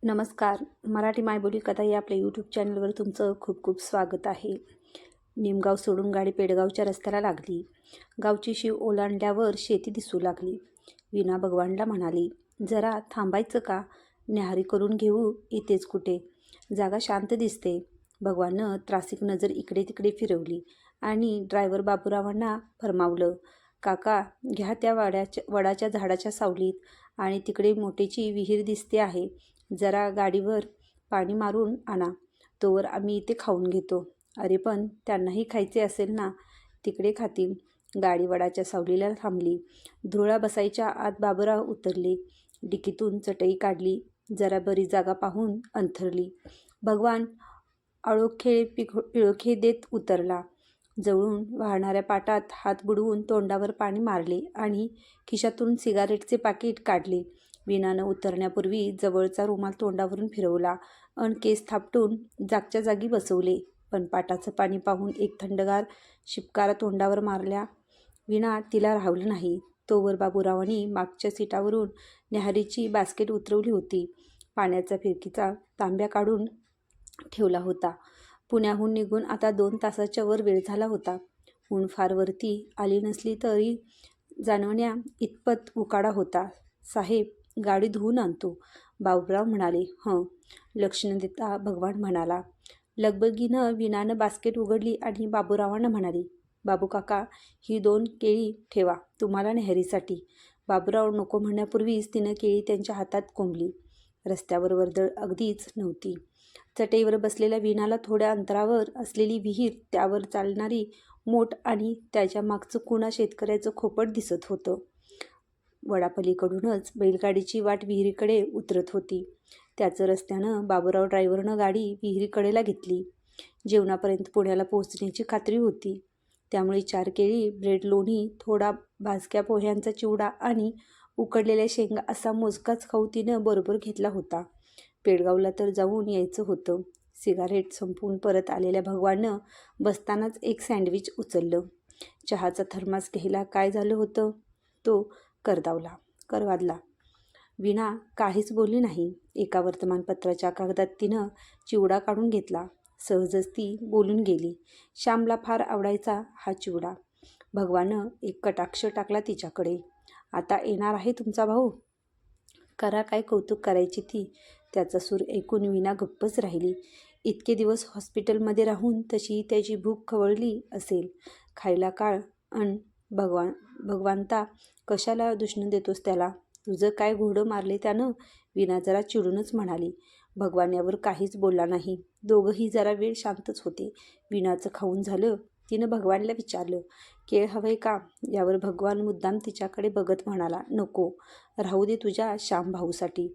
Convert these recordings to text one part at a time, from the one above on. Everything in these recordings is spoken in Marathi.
नमस्कार. मराठी मायबोली कथा या आपल्या यूट्यूब चॅनलवर तुमचं खूप खूप स्वागत आहे. निमगाव सोडून गाडी पेडगावच्या रस्त्याला लागली. गावची शीव ओलांडल्यावर शेती दिसू लागली. वीणा भगवानला म्हणाली, जरा थांबायचं का? न्याहारी करून घेऊ इथेच कुठे, जागा शांत दिसते. भगवाननं त्रासिक नजर इकडे तिकडे फिरवली आणि ड्रायव्हर बाबूरावांना फरमावलं, काका घ्या त्या वडाच्या झाडाच्या सावलीत आणि तिकडे मोठीची विहीर दिसते आहे, जरा गाडीवर पाणी मारून आणा, तोवर आम्ही इथे खाऊन घेतो. अरे पण त्यांनाही खायचे असेल ना, तिकडे खातील. गाडी वडाच्या सावलीला थांबली. धुळा बसायच्या आत बाबूराव उतरले. डिकीतून चटई काढली. जरा बरी जागा पाहून अंथरली. भगवान आळोखे पिळोखे देत उतरला. जवळून वाहणाऱ्या पाटात हात बुडवून तोंडावर पाणी मारले आणि खिशातून सिगारेटचे पाकीट काढले. वीणानं उतरण्यापूर्वी जवळचा रुमाल तोंडावरून फिरवला अन केस थापटून जागच्या जागी बसवले. पण पाटाचं पाणी पाहून एक थंडगार शिपकारा तोंडावर मारल्या विना तिला राहवलं नाही. तोवर बाबूरावांनी मागच्या सीटावरून न्याहारीची बास्केट उतरवली होती. पाण्याचा फिरकीचा तांब्या काढून ठेवला होता. पुण्याहून निघून आता 2 तासाच्या वर वेळ झाला होता. ऊन फार वरती आली नसली तरी जाणवण्या इतपत उकाडा होता. साहेब, गाडी धुवून आणतो, बाबूराव म्हणाले. लक्ष न देता भगवान म्हणाला. लगबगीनं वीणानं बास्केट उघडली आणि बाबूरावांना म्हणाली, बाबू काका, ही 2 केळी ठेवा तुम्हाला न्याहारीसाठी. बाबूराव नको म्हणण्यापूर्वीच तिनं केळी त्यांच्या हातात कोंबली. रस्त्यावर वर्दळ अगदीच नव्हती. चटईवर बसलेल्या वीणाला थोड्या अंतरावर असलेली विहीर, त्यावर चालणारी मोट आणि त्याच्या मागचं कुणा शेतकऱ्याचं खोपट दिसत होतं. वडापलीकडूनच बैलगाडीची वाट विहिरीकडे उतरत होती. त्याचं रस्त्यानं बाबूराव ड्रायव्हरनं गाडी विहिरीकडेला घेतली. जेवणापर्यंत पुण्याला पोहोचण्याची खात्री होती. त्यामुळे 4 केळी, ब्रेड, लोणी, थोडा भाजक्या पोह्यांचा चिवडा आणि उकडलेल्या शेंगा असा मोजकाच खाऊ तिनं बरोबर घेतला होता. पेडगावला तर जाऊन यायचं होतं. सिगारेट संपवून परत आलेल्या भगवाननं बसतानाच एक सँडविच उचललं. चहाचा थर्मास घ्यायला काय झालं होतं तो करवादला. वीणा काहीच बोलली नाही. एका वर्तमानपत्राच्या कागदात तिनं चिवडा काढून घेतला. सहजच ती बोलून गेली. श्यामला फार आवडायचा हा चिवडा. भगवानं एक कटाक्ष टाकला तिच्याकडे. आता येणार आहे तुमचा भाऊ? करा काय कौतुक करायची ती. त्याचा सूर ऐकून वीणा गप्पच राहिली. इतके दिवस हॉस्पिटलमध्ये राहून तशी त्याची भूक खवळली असेल. खायला काळ अन भगवानता कशाला दुष्ण देतोस त्याला? तुझं काय घोडं मारले त्यानं? वीणा जरा चिडूनच म्हणाली. भगवान यावर काहीच बोलला नाही. दोघंही जरा वेळ शांतच होते. वीणाचं खाऊन झालं. तिनं भगवानला विचारलं, केळ हवंय का? यावर भगवान मुद्दाम तिच्याकडे बघत म्हणाला, नको, राहू दे तुझ्या श्याम भाऊसाठी.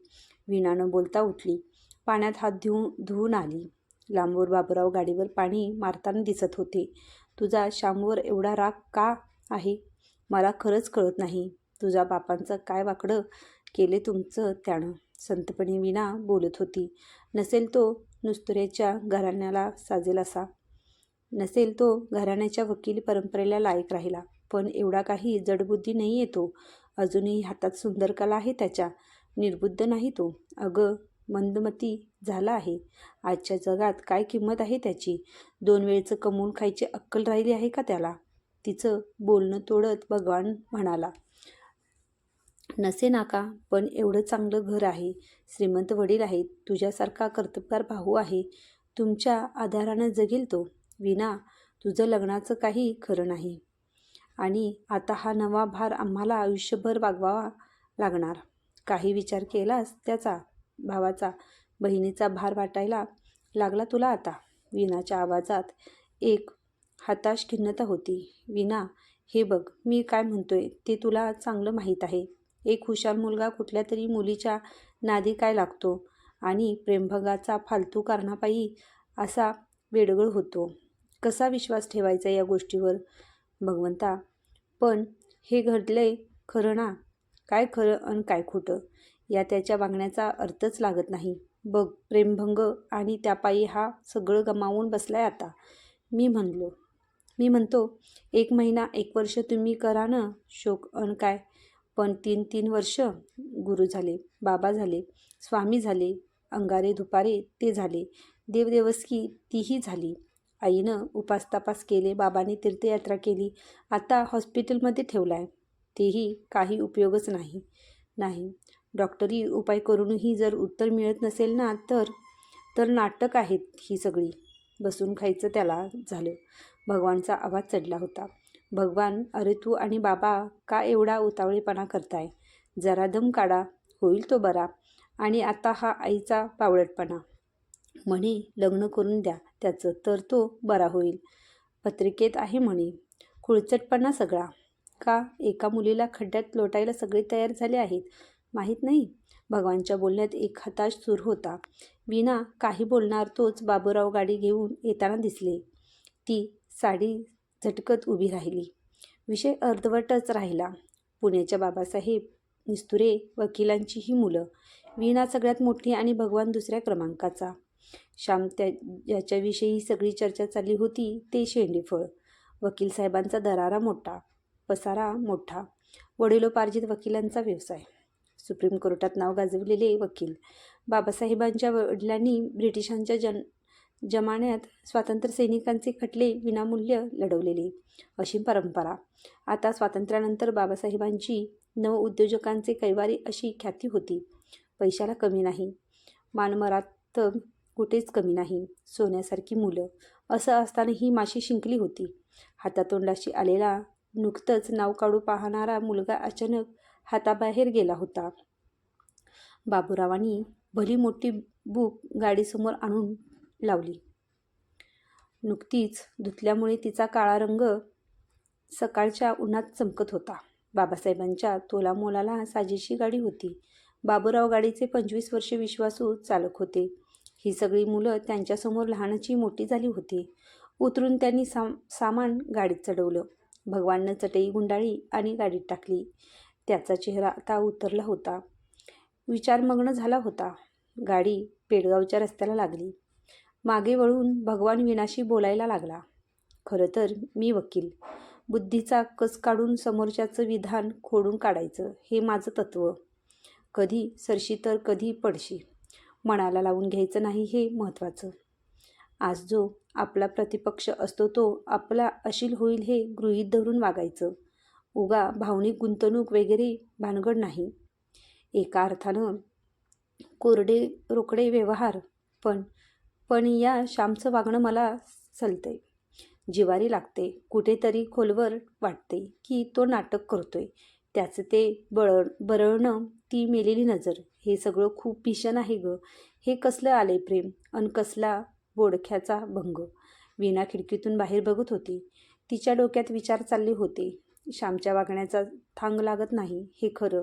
वीणानं बोलता उठली. पाण्यात हात धुवून आली. लांबवर बाबूराव गाडीवर पाणी मारताना दिसत होते. तुझा श्यामवर एवढा राग का आहे? मला खरंच कळत नाही. तुझ्या बापांचं काय वाकडं केले तुमचं त्यानं, संतपणे वीणा बोलत होती. नसेल तो नुस्तुऱ्याच्या घराण्याला साजेल असा, नसेल तो घराण्याच्या वकिली परंपरेला लायक राहिला, पण एवढा काही जडबुद्धी नाही आहे तो. अजूनही हातात सुंदर कला आहे त्याच्या. निर्बुद्ध नाही तो. अगं, मंदमती झाला आहे. आजच्या जगात काय किंमत आहे त्याची? 2 वेळचं कमवून खायची अक्कल राहिली आहे का त्याला? तिचं बोलणं तोडत भगवान म्हणाला, नसे नाका, पण एवढं चांगलं घर आहे, श्रीमंत वडील आहेत, तुझ्यासारखा कर्तबगार भाऊ आहे, तुमच्या आधारानं जगेल तो. वीणा, तुझं लग्नाचं काही खरं नाही आणि आता हा नवा भार आम्हाला आयुष्यभर वागवावा लागणार. काही विचार केलास त्याचा? भावाचा, बहिणीचा भार वाटायला लागला तुला आता? वीणाच्या आवाजात एक हताश खिन्नता होती. वीणा, हे बघ, मी काय म्हणतोय ते तुला चांगलं माहीत आहे. एक हुशार मुलगा कुठल्या तरी मुलीच्या नादी काय लागतो आणि प्रेमभंगाचा फालतू कारणापायी असा वेडगळ होतो. कसा विश्वास ठेवायचा या गोष्टीवर? भगवंता, पण हे घडलंय खरं ना? काय खरं अन काय खोटं या त्याच्या वागण्याचा अर्थच लागत नाही. बघ, प्रेमभंग आणि त्यापायी हा सगळं गमावून बसलाय आता. मी म्हणतो 1 महिना 1 वर्ष तुम्ही करा न शोक अन काय, पण 3 वर्ष गुरु झाले, बाबा झाले, स्वामी झाले, अंगारे धुपारे ते झाले, देवदेवस्की तीही झाली. आईनं उपासतापास केले, बाबांनी तीर्थयात्रा केली, आता हॉस्पिटलमध्ये ठेवलाय, तेही काही उपयोगच नाही. नाही, डॉक्टरी उपाय करूनही जर उत्तर मिळत नसेल ना, तर नाटक आहेत ही सगळी. बसून खायचं त्याला झालं. भगवानचा आवाज चढला होता. भगवान, अरे तू आणि बाबा का एवढा उतावळेपणा करताय? जरा दम काढा, होईल तो बरा. आणि आता हा आईचा बावळटपणा. म्हणे लग्न करून द्या त्याचं, तर तो बरा होईल. पत्रिकेत आहे म्हणे. खुळचटपणा सगळा. का एका मुलीला खड्ड्यात लोटायला सगळे तयार झाले आहेत, माहीत नाही? भगवानच्या बोलण्यात एक हताश सूर होता. वीणा काही बोलणार तोच बाबूराव गाडी घेऊन येताना दिसले. ती साडी झटकत उभी राहिली. विषय अर्धवटच राहिला. पुण्याच्या बाबासाहेब निस्तुरे वकिलांची ही मुलं. वीणा सगळ्यात मोठी आणि भगवान दुसऱ्या क्रमांकाचा. श्याम ज्याच्याविषयी सगळी चर्चा चालली होती ते शेंडीफळ. वकील साहेबांचा दरारा मोठा, पसारा मोठा, वडिलोपार्जित वकिलांचा व्यवसाय. सुप्रीम कोर्टात नाव गाजवलेले वकील. बाबासाहेबांच्या वडिलांनी ब्रिटिशांच्या जमान्यात स्वातंत्र्य सैनिकांचे खटले विनामूल्य लढवलेले, अशी परंपरा. आता स्वातंत्र्यानंतर बाबासाहेबांची नवउद्योजकांचे कैवारी अशी ख्याती होती. पैशाला कमी नाही, मानमरात कुठेच कमी नाही. सोन्यासारखी मुलं. असं असताना ही माशी शिंकली होती. हातातोंडाशी आलेला, नुकतंच नाव काढू पाहणारा मुलगा अचानक हाताबाहेर गेला होता. बाबूरावांनी भली मोठी बुक गाडीसमोर आणून लावली. नुकतीच धुतल्यामुळे तिचा काळा रंग सकाळच्या उन्हात चमकत होता. बाबासाहेबांच्या तोलामोलाला साजेशी गाडी होती. बाबूराव गाडीचे 25 वर्षे विश्वासू चालक होते. ही सगळी मुलं त्यांच्यासमोर लहानाची मोठी झाली होती. उतरून त्यांनी सामान गाडीत चढवलं. भगवाननं चटई गुंडाळी आणि गाडीत टाकली. त्याचा चेहरा आता उतरला होता, विचारमग्न झाला होता. गाडी पेडगावच्या रस्त्याला लागली. मागे वळून भगवान वीणाशी बोलायला लागला. खरं तर मी वकील. बुद्धीचा कस काढून समोरच्याचं विधान खोडून काढायचं, हे माझं तत्त्व. कधी सरशी तर कधी पडशी. मनाला लावून घ्यायचं नाही, हे महत्त्वाचं. आज जो आपला प्रतिपक्ष असतो तो आपला अशील होईल हे गृहीत धरून वागायचं. उगा भावनिक गुंतवणूक वगैरे भानगड नाही. एका अर्थानं कोरडे रोकडे व्यवहार. पण या श्यामचं वागणं मला सलतंय, जिवारी लागते. कुठेतरी खोलवर वाटते की तो नाटक करतोय. त्याचं ते बरळणं, ती मेलेली नजर, हे सगळं खूप भीषण आहे ग. हे कसलं आलंय प्रेम, अन कसला बोडख्याचा भंग. वीणा खिडकीतून बाहेर बघत होती. तिच्या डोक्यात विचार चालले होते. श्यामच्या वागण्याचा थांग लागत नाही, हे खरं.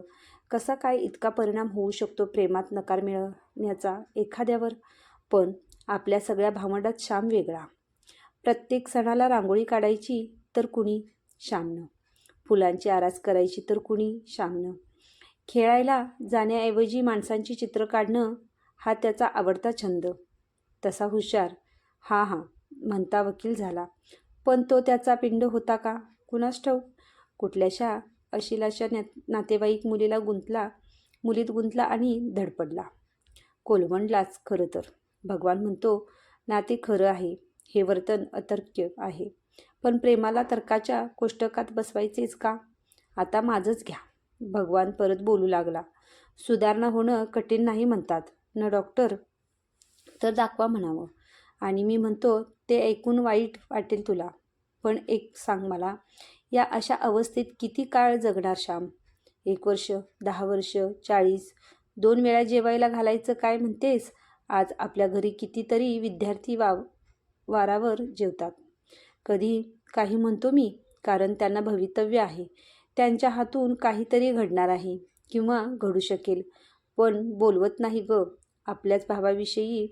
कसा काय इतका परिणाम होऊ शकतो प्रेमात नकार मिळण्याचा एखाद्यावर? पण आपल्या सगळ्या भावंडात श्याम वेगळा. प्रत्येक सणाला रांगोळी काढायची तर कुणी श्यामनं, फुलांची आरास करायची तर कुणी श्यामनं, खेळायला जाण्याऐवजी माणसांची चित्र काढणं हा त्याचा आवडता छंद. तसा हुशार, हां म्हणता वकील झाला. पण तो त्याचा पिंड होता का कुणास ठाऊक. कुठल्याशा अशिलाशा नातेवाईक मुलीत गुंतला आणि धडपडला. कोलमडलाच खरं तर. भगवान म्हणतो नाते खरं आहे, हे वर्तन अतर्क्य आहे. पण प्रेमाला तर्काच्या कोष्टकात बसवायचेच का? आता माझंच घ्या. भगवान परत बोलू लागला. सुधारणा होणं कठीण नाही म्हणतात न डॉक्टर, तर दाखवा म्हणावं. आणि मी म्हणतो ते ऐकून वाईट वाटेल तुला, पण एक सांग मला, या अशा अवस्थेत किती काळ जगणार श्याम? 1 वर्ष, 10 वर्ष, 40? 2 वेळा जेवायला घालायचं काय म्हणतेस? आज आपल्या घरी कितीतरी विद्यार्थी वारावर जेवतात. कधी काही म्हणतो मी, कारण त्यांना भवितव्य आहे. त्यांच्या हातून काहीतरी घडणार आहे किंवा घडू शकेल. पण बोलवत नाही ग आपल्याच भावाविषयी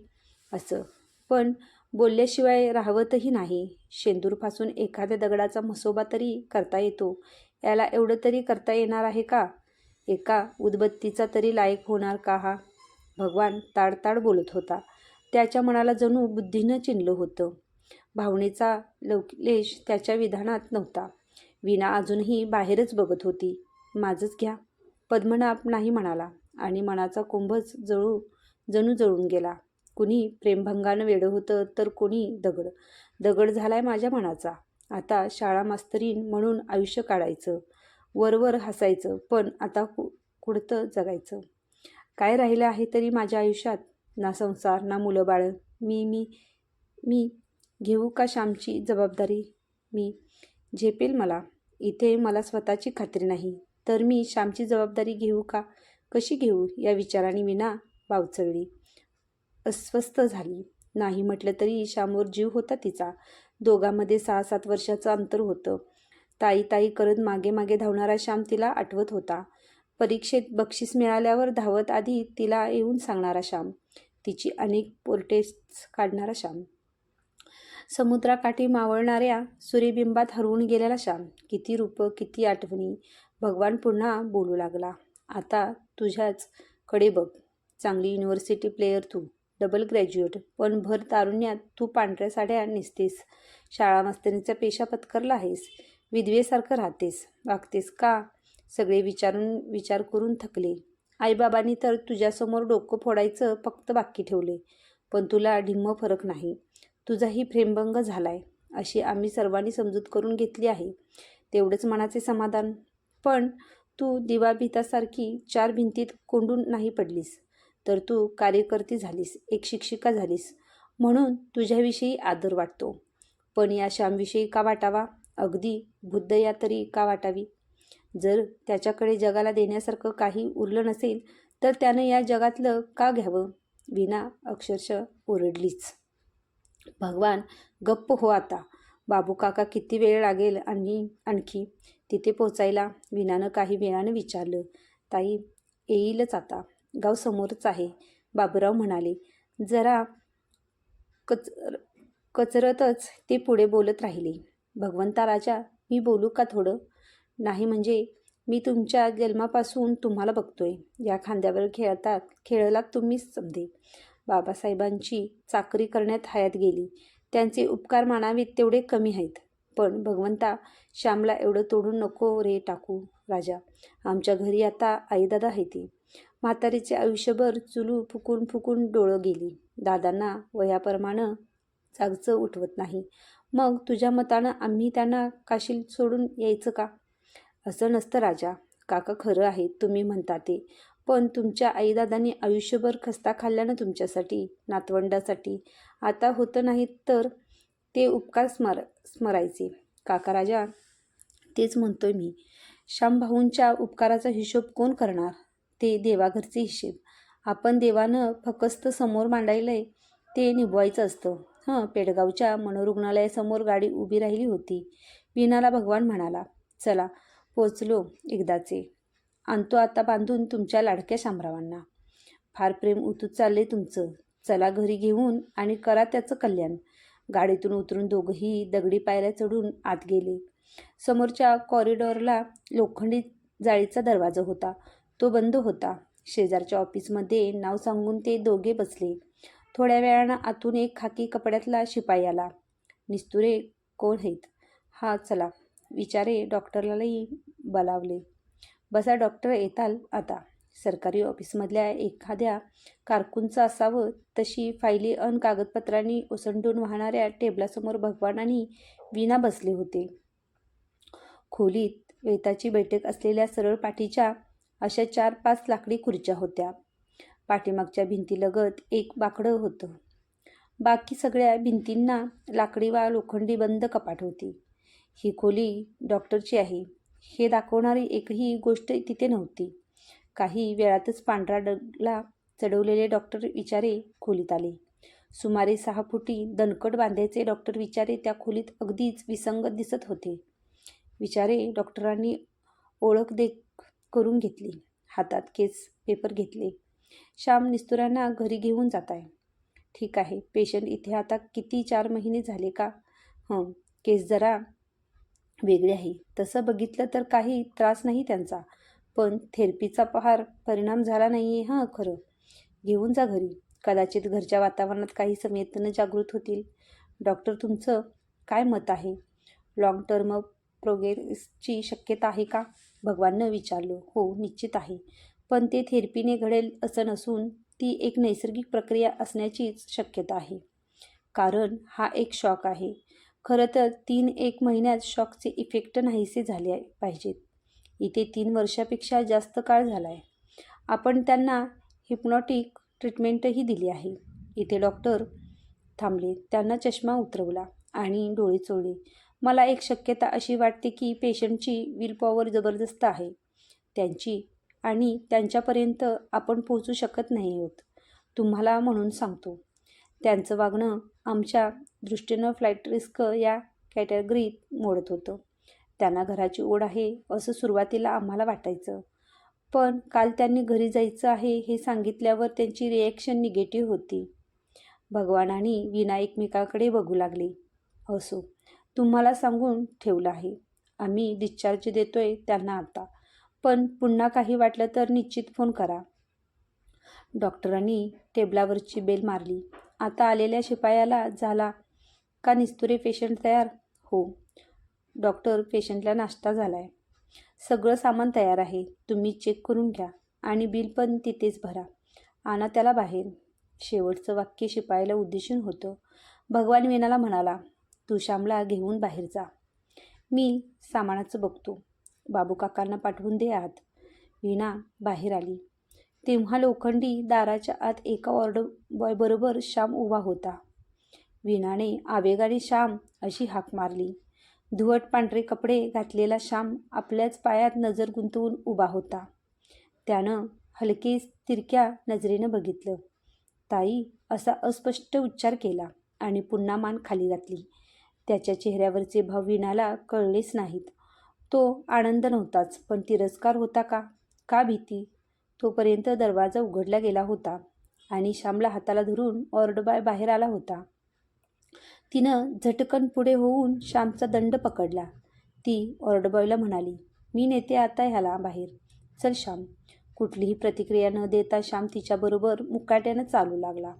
असं. पण बोलल्याशिवाय राहवतही नाही. शेंदूरपासून एखाद्या दगडाचा म्हसोबा तरी करता येतो. याला एवढं तरी करता येणार आहे का? एका उदबत्तीचा तरी लायक होणार का हा? भगवान ताडताड बोलत होता. त्याच्या मनाला जणू बुद्धीनं चिनलं होतं. भावनेचा लवलेश त्याच्या विधानात नव्हता. वीणा अजूनही बाहेरच बघत होती. माझंच घ्या. पद्मनाभ नाही म्हणाला आणि मनाचा कुंभच जणू जळून गेला. कुणी प्रेमभंगानं वेडं होतं तर कोणी दगड झालाय माझ्या मनाचा. आता शाळा मास्तरीण म्हणून आयुष्य काढायचं, वरवर हसायचं, पण आता कुडतं जगायचं. काय राहिलं आहे तरी माझ्या आयुष्यात? ना संसार, ना मुलं बाळं. मी मी मी घेऊ का श्यामची जबाबदारी? मी झेपेल मला. इथे मला स्वतःची खात्री नाही, तर मी श्यामची जबाबदारी घेऊ का? कशी घेऊ? या विचाराने वीणा बावचळली, अस्वस्थ झाली. नाही म्हटलं तरी श्यामवर जीव होता तिचा. दोघांमध्ये 6-7 वर्षाचं अंतर होतं. ताई ताई करत मागे मागे धावणारा श्याम तिला आठवत होता. परीक्षेत बक्षीस मिळाल्यावर धावत आधी तिला येऊन सांगणारा श्याम. तिची अनेक पोरटेस्ट काढणारा श्याम. समुद्राकाठी मावळणाऱ्या सूर्यबिंबात हरवून गेलेला श्याम. किती रूपं, किती आठवणी. भगवान पुन्हा बोलू लागला. आता तुझ्याच कडे बघ. चांगली युनिव्हर्सिटी प्लेयर तू, डबल ग्रॅज्युएट, पण भर तारुण्यात तू पांढऱ्या साड्या नेसतेस, शाळा मास्तरीचा पेशा पत्करला आहेस, विधवेसारखं राहतेस, वागतेस का? सगळे विचार करून थकले. आईबाबांनी तर तुझ्यासमोर डोकं फोडायचं फक्त बाकी ठेवले, पण तुला ढिम्म फरक नाही. तुझाही प्रेमभंग झालाय अशी आम्ही सर्वांनी समजूत करून घेतली आहे. तेवढंच मनाचे समाधान. पण तू दिवाभितासारखी 4 भिंतीत कोंडून नाही पडलीस, तर तू कार्यकर्ती झालीस, एक शिक्षिका झालीस, म्हणून तुझ्याविषयी आदर वाटतो. पण या श्यामविषयी का वाटावा? अगदी बुद्धया तरी का वाटावी? जर त्याच्याकडे जगाला देण्यासारखं काही उरलं नसेल तर त्यानं या जगातलं का घ्यावं? वीणा अक्षरशः ओरडलीच. भगवान, गप्प हो आता. बाबू काका किती वेळ लागेल आणि आणखी तिथे पोचायला? वीणानं काही वेळानं विचारलं. ताई, येईलच आता. गाव समोरच आहे, बाबूराव म्हणाले. जरा कचरतच ते पुढे बोलत राहिले. भगवंता राजा, मी बोलू का थोडं? नाही म्हणजे मी तुमच्या जन्मापासून तुम्हाला बघतोय. या खांद्यावर खेळलात तुम्हीच समजे. बाबासाहेबांची चाकरी करण्यात हयात गेली. त्यांचे उपकार मानावेत तेवढे कमी आहेत. पण भगवंता, श्यामला एवढं तोडून नको रे टाकू राजा. आमच्या घरी आता आईदादा आहे ती. म्हातारीचे आयुष्यभर चुलू फुकून फुकून डोळं गेली. दादांना वयाप्रमाणे जागचं उठवत नाही. मग तुझ्या मतानं आम्ही त्यांना काशील सोडून यायचं का? असं नसतं राजा. काका खरं आहे तुम्ही म्हणता ते. पण तुमच्या आईदादांनी आयुष्यभर खस्ता खाल्ल्यानं तुमच्यासाठी, नातवंडासाठी. आता होतं नाही तर ते उपकार स्मरायचे. काका राजा, तेच म्हणतोय मी. श्यामभाऊंच्या उपकाराचा हिशोब कोण करणार? ते देवाघरचे हिशेब. आपण देवानं फकस्त समोर मांडायलंय ते निभवायचं असतं. पेडगावच्या मनोरुग्णालयासमोर गाडी उभी राहिली होती. वीणाला भगवान म्हणाला, चला पोचलो एकदाचे. आणतो आता बांधून तुमच्या लाडक्या शामरावांना. फार प्रेम उतूच चाललंय तुमचं. चला घरी घेऊन आणि करा त्याचं कल्याण. गाडीतून उतरून दोघंही दगडी पायऱ्या चढून आत गेले. समोरच्या कॉरिडॉरला लोखंडी जाळीचा दरवाजा होता. तो बंद होता. शेजारच्या ऑफिसमध्ये नाव सांगून ते दोघे बसले. थोड्या वेळानं आतून एक खाकी कपड्यातला शिपाई आला. निस्तुरे कोण आहेत? हा चला. विचारे डॉक्टरलाही बोलावले. बसा डॉक्टर, येताल आता. सरकारी ऑफिसमधल्या एखाद्या कारकूनचं असावं तशी फायली अन कागदपत्रांनी ओसंडून वाहणाऱ्या टेबलासमोर भगवान आणि वीणा बसले होते. खोलीत वेताची बैठक असलेल्या सरळ पाठीच्या अशा 4-5 लाकडी खुर्च्या होत्या. पाठीमागच्या भिंतीलगत एक बाकडं होतं. बाकी सगळ्या भिंतींना लाकडी वा लोखंडी बंद कपाट होती. ही खोली डॉक्टरची आहे हे दाखवणारी एकही गोष्ट तिथे नव्हती. काही वेळातच पांढरा डगला चढवलेले डॉक्टर विचारे खोलीत आले. सुमारे 6 फुटी दणकट बांध्याचे डॉक्टर विचारे त्या खोलीत अगदीच विसंगत दिसत होते. विचारे डॉक्टरांनी ओळख करून घेतली. हातात केस पेपर घेतले. श्याम निस्तुरांना घरी घेऊन जात आहे. ठीक आहे. पेशंट इथे आता किती 4 महिने झाले का? केस जरा वेगळे आहे. तसं बघितलं तर काही त्रास नाही त्यांचा, पण थेरपीचा फार परिणाम झाला नाही आहे. खरं. घेऊन जा घरी. कदाचित घरच्या वातावरणात काही संवेदना जागृत होतील. डॉक्टर, तुमचं काय मत आहे? लॉंग टर्म प्रोग्रेसची शक्यता आहे का? भगवाननं विचारलं. हो, निश्चित आहे. पण ते थेरपीने घडेल असं नसून ती एक नैसर्गिक प्रक्रिया असण्याचीच शक्यता आहे, कारण हा एक शॉक आहे. खरं तर 1 महिन्यात शॉकचे इफेक्ट नाहीसे झाले पाहिजेत. इथे 3 वर्षापेक्षा जास्त काळ झाला आहे. आपण त्यांना हिप्नॉटिक ट्रीटमेंटही दिली आहे. इथे डॉक्टर थांबले. त्यांना चष्मा उतरवला आणि डोळे चोळले. मला एक शक्यता अशी वाटते की पेशंटची विलपॉवर जबरदस्त आहे. त्यांची आणि त्यांच्यापर्यंत आपण पोहोचू शकत नाही आहोत. तुम्हाला म्हणून सांगतो. त्यांचं वागणं आमच्या दृष्टीनं फ्लाईट रिस्क या कॅटेगरीत मोडत होतं. त्यांना घराची ओढ आहे असं सुरुवातीला आम्हाला वाटायचं. पण काल त्यांनी घरी जायचं आहे हे सांगितल्यावर त्यांची रिॲक्शन निगेटिव्ह होती. भगवान आणि वीणा एकमेकाकडे बघू लागले. असो, तुम्हाला सांगून ठेवलं आहे. आम्ही डिस्चार्ज देतोय त्यांना आता. पण पुन्हा काही वाटलं तर निश्चित फोन करा. डॉक्टरांनी टेबलावरची बेल मारली. आता आलेल्या शिपायाला झाला का निस्तुरे पेशंट तयार? हो. डॉक्टर, पेशंटला नाश्ता झालाय. सगळं सामान तयार आहे. तुम्ही चेक करून घ्या आणि बिल पण तिथेच भरा. आणा त्याला बाहेर. शेवटचं वाक्य शिपायाला उद्देशून होतं. भगवान वीणाला म्हणाला, तू श्यामला घेऊन बाहेर जा. मी सामानाचं बघतो. बाबू काकांना पाठवून दे आत. वीणा बाहेर आली तेव्हा लोखंडी दाराच्या आत एका ऑर्डरबॉयबरोबर श्याम उभा होता. वीणाने आवेगाने श्याम अशी हाक मारली. धुवट पांढरे कपडे घातलेला श्याम आपल्याच पायात नजर गुंतवून उभा होता. त्यानं हलके तिरक्या नजरेनं बघितलं. ताई असा अस्पष्ट उच्चार केला आणि पुन्हा मान खाली घातली. त्याच्या चेहऱ्यावरचे भाव वीणाला कळलेच नाहीत. तो आनंद नव्हताच, पण तिरस्कार होता का? का भीती? तोपर्यंत दरवाजा उघडला गेला होता आणि श्यामला हाताला धरून ऑर्डरबॉय बाहेर आला होता. तिनं झटकन पुढे होऊन श्यामचा दंड पकडला. ती ऑर्डरबॉयला म्हणाली, मी नेते आता ह्याला बाहेर. चल श्याम. कुठलीही प्रतिक्रिया न देता श्याम तिच्याबरोबर मुकाट्यानं चालू लागला.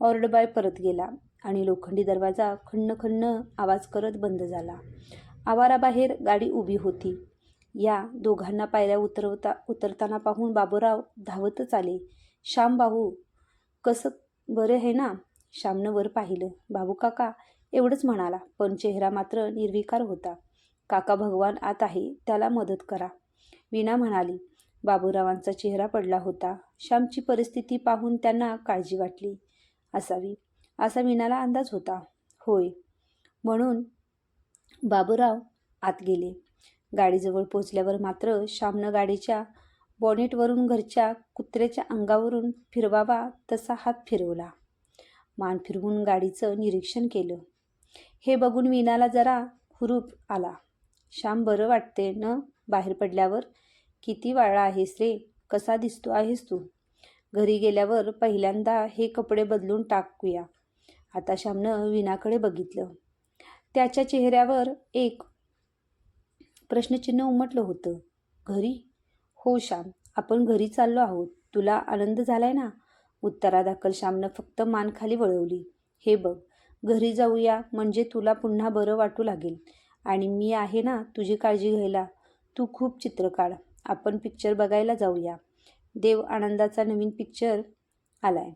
ऑर्डरबॉय परत गेला आणि लोखंडी दरवाजा खण्ण आवाज करत बंद झाला. आवाराबाहेर गाडी उभी होती. या दोघांना पायऱ्या उतरताना पाहून बाबूराव धावतच आले. श्याम भाऊ, कसं बरं आहे ना? श्यामनं वर पाहिलं. बाबू काका एवढंच म्हणाला, पण चेहरा मात्र निर्विकार होता. काका, भगवान आत आहे, त्याला मदत करा. वीणा म्हणाली. बाबूरावांचा चेहरा पडला होता. श्यामची परिस्थिती पाहून त्यांना काळजी वाटली असावी असा वीणाला अंदाज होता. होय. म्हणून बाबूराव आत गेले. गाडीजवळ पोचल्यावर मात्र श्यामनं गाडीच्या बॉनेटवरून घरच्या कुत्र्याच्या अंगावरून फिरवावा तसा हात फिरवला. मान फिरवून गाडीचं निरीक्षण केलं. हे बघून वीणाला जरा हुरूप आला. श्याम, बरं वाटते न बाहेर पडल्यावर? किती वाळला आहेस रे? कसा दिसतो आहेस तू? घरी गेल्यावर पहिल्यांदा हे कपडे बदलून टाकूया. आता श्यामनं वीणाकडे बघितलं. त्याच्या चेहऱ्यावर एक प्रश्नचिन्ह उमटलं होतं. घरी? हो श्याम, आपण घरी चाललो आहोत. तुला आनंद झालाय ना? उत्तरादाखल श्यामनं फक्त मान खाली वळवली. हे बघ, घरी जाऊया म्हणजे तुला पुन्हा बरं वाटू लागेल आणि मी आहे ना तुझी काळजी घ्यायला. तू खूप चित्र काढ. आपण पिक्चर बघायला जाऊया. देव आनंदाचा नवीन पिक्चर आलाय,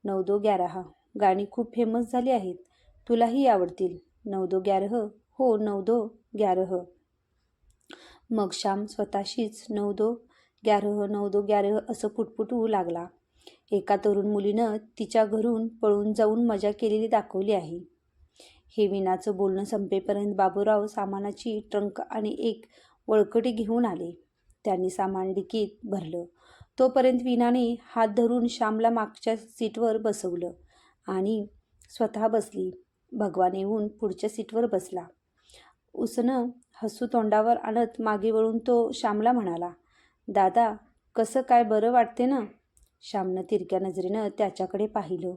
9-2-11. गाणी खूप फेमस झाली आहेत. तुलाही आवडतील. 9-2-11. हो, 9-2-11. मग श्याम स्वतःशीच 9-2-11, 9-2-11 असं पुटपुटू लागला. एका तरुण मुलीनं तिच्या घरून पळून जाऊन मजा केलेली दाखवली आहे. हे वीणाचं बोलणं संपेपर्यंत बाबूराव सामानाची ट्रंक आणि एक वळकटी घेऊन आले. त्यांनी सामान डिकीत भरलं. तोपर्यंत वीणाने हात धरून श्यामला मागच्या सीटवर बसवलं आणि स्वतः बसली. भगवान येऊन पुढच्या सीटवर बसला. उसनं हसू तोंडावर आणत मागे वळून तो श्यामला म्हणाला, दादा, कसं काय, बरं वाटते ना? श्यामनं तिरक्या नजरेनं त्याच्याकडे पाहिलं.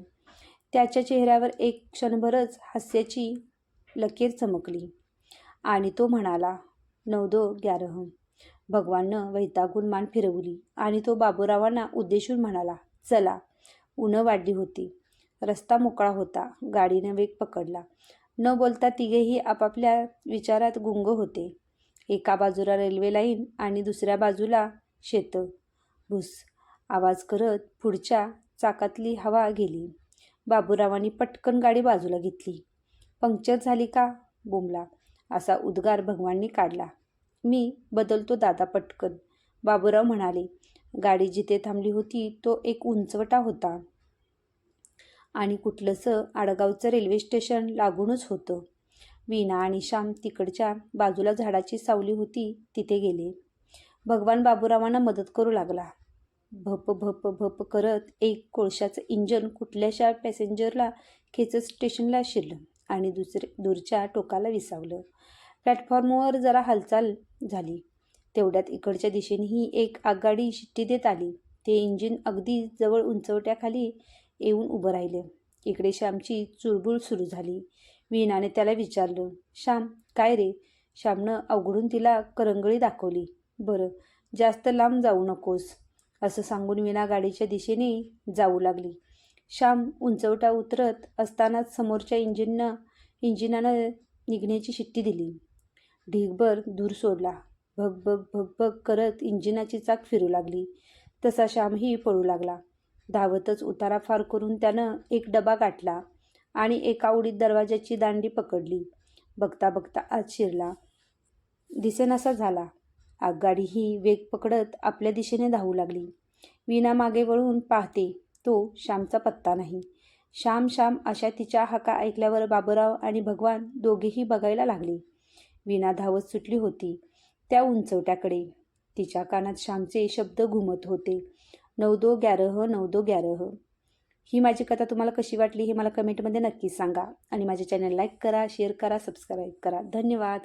त्याच्या चेहऱ्यावर एक क्षणभरच हास्याची लकीर चमकली आणि तो म्हणाला, 9-2-11. भगवाननं वैतागून मान फिरवली आणि तो बाबूरावांना उद्देशून म्हणाला, चला. उन्हं वाढली होती. रस्ता मोकळा होता. गाडीनं वेग पकडला. न बोलता तिघेही आपापल्या विचारात गुंग होते. एका बाजूला रेल्वे लाईन आणि दुसऱ्या बाजूला शेतं भुस आवाज करत पुढच्या चाकातली हवा गेली. बाबूरावांनी पटकन गाडी बाजूला घेतली. पंक्चर झाली का बोंबला. असा उद्गार भगवाननी काढला. मी बदलतो दादा पटकन, बाबूराव म्हणाले. गाडी जिथे थांबली होती तो एक उंचवटा होता आणि कुठलंसं आडगावचं रेल्वे स्टेशन लागूनच होतं. वीणा आणि श्याम तिकडच्या बाजूला झाडाची सावली होती तिथे गेले. भगवान बाबूरावांना मदत करू लागला. भप भप भप करत एक कोळशाचं इंजन कुठल्याशा पॅसेंजरला खेचत स्टेशनला शिरलं आणि दूरच्या टोकाला विसावलं. प्लॅटफॉर्मवर जरा हालचाल झाली. तेवढ्यात इकडच्या दिशेनेही एक आगगाडी शिट्टी देत आली. ते इंजिन अगदी जवळ उंचवट्याखाली येऊन उभं राहिलं. इकडे श्यामची चुळबुळ सुरू झाली. वीणाने त्याला विचारलं, श्याम काय रे? श्यामनं अवघडून तिला करंगळी दाखवली. बरं, जास्त लांब जाऊ नकोस, असं सांगून वीणा गाडीच्या दिशेने जाऊ लागली. श्याम उंचवटा उतरत असतानाच समोरच्या इंजिनानं निघण्याची शिट्टी दिली. ढीगभर धूर सोडला. भग भग भग भग करत इंजिनाची चाक फिरू लागली. तसा श्यामही पळू लागला. धावतच उतारा पार करून त्यानं एक डबा गाठला आणि एका उडीत दरवाजाची दांडी पकडली. बघता बघता आत शिरला. दिसेनासा झाला. आगगाडीही वेग पकडत आपल्या दिशेने धावू लागली. वीणा मागे वळून पाहते तो श्यामचा पत्ता नाही. श्याम श्याम अशा तिच्या हाका ऐकल्यावर बाबूराव आणि भगवान दोघेही बघायला लागले. वीणा धावत सुटली होती त्या उंचवट्याकडे. तिच्या कानात श्यामचे शब्द घुमत होते, 9-2-11 9-2-11. ही माझी कथा तुम्हाला कशी वाटली हे मला कमेंटमध्ये नक्की सांगा आणि माझे चॅनल लाईक करा, शेअर करा, सबस्क्राईब करा. धन्यवाद.